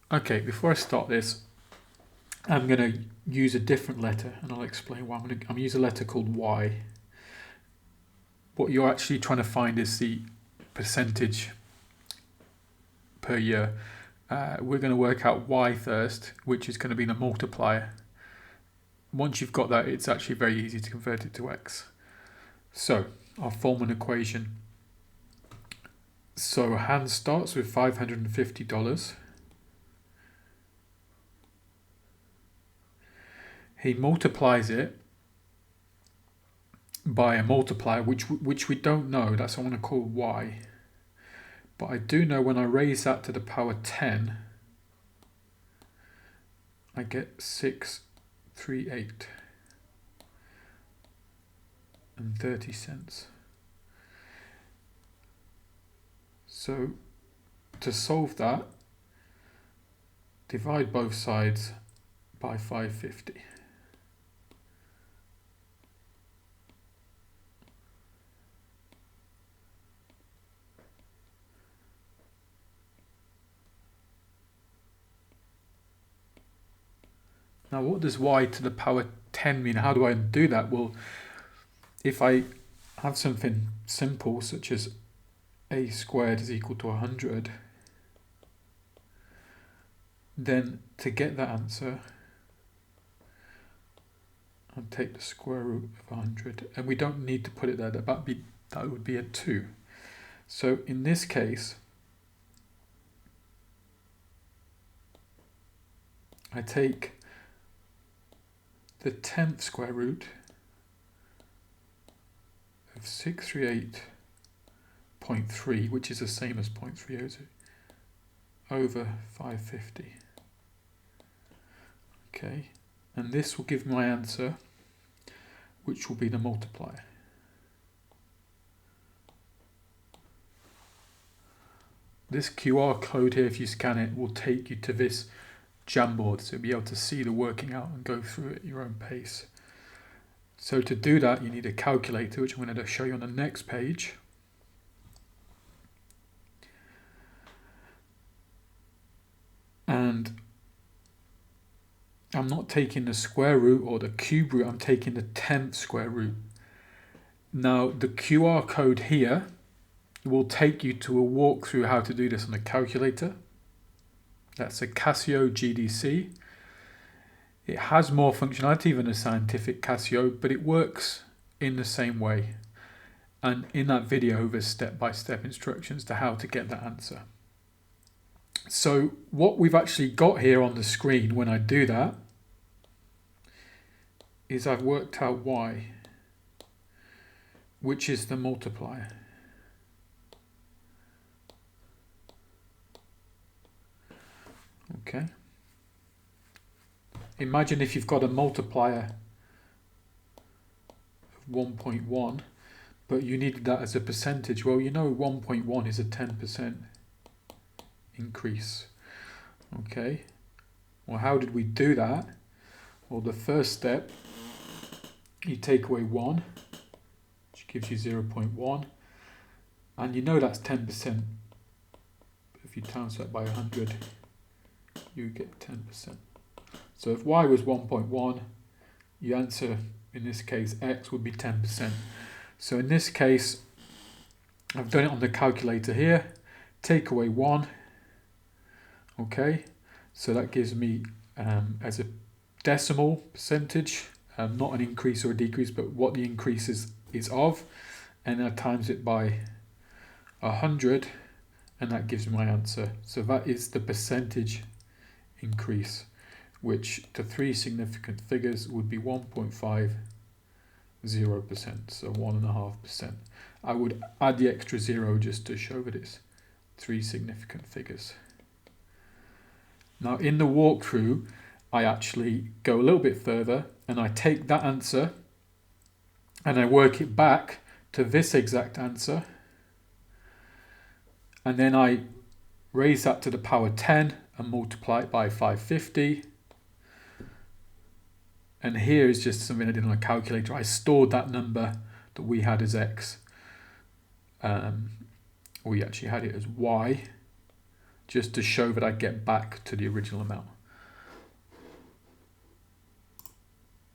Okay, before I start this, I'm going to use a different letter, and I'll explain why. I'm going to use a letter called Y. What you're actually trying to find is the percentage per year. We're going to work out Y first, which is going to be the multiplier. Once you've got that, it's actually very easy to convert it to X. So I'll form an equation. So Hans starts with $550. He multiplies it by a multiplier, which we don't know. That's what I want to call Y. But I do know when I raise that to the power 10, I get 638 and 30 cents. So to solve that, divide both sides by 550. Now what does y to the power 10 mean? How do I do that? Well, if I have something simple such as a squared is equal to 100, then to get that answer, I'll take the square root of 100, and we don't need to put it there, that would be a 2. So in this case, I take the 10th square root of 638.3, which is the same as 0.300, over 550. Okay, and this will give my answer, which will be the multiplier. This QR code here, if you scan it, will take you to this Jamboard, so you'll be able to see the working out and go through it at your own pace. So to do that, you need a calculator, which I'm going to show you on the next page. And I'm not taking the square root or the cube root, I'm taking the 10th square root. Now the QR code here will take you to a walkthrough how to do this on a calculator. That's a Casio GDC. It has more functionality than a scientific Casio, but it works in the same way. And in that video, there's step-by-step instructions to how to get that answer. So what we've actually got here on the screen when I do that is I've worked out Y, which is the multiplier. Okay. Imagine if you've got a multiplier of 1.1, but you needed that as a percentage. Well, you know 1.1 is a 10% increase. Okay. Well, how did we do that? Well, the first step, you take away 1, which gives you 0.1, and you know that's 10%. If you times that by 100, you get 10%. So if y was 1.1, your answer, in this case, x would be 10%. So in this case, I've done it on the calculator here. Take away 1. Okay, so that gives me, as a decimal percentage, not an increase or a decrease, but what the increase is of. And I times it by 100, and that gives me my answer. So that is the percentage increase, which the 3 significant figures would be 1.50%, so 1.5%. I would add the extra 0 just to show that it's 3 significant figures. Now in the walkthrough, I actually go a little bit further and I take that answer and I work it back to this exact answer, and then I raise that to the power 10 and multiply it by 550. And here is just something I did on a calculator. I stored that number that we had as x. We actually had it as y. just to show that I get back to the original amount.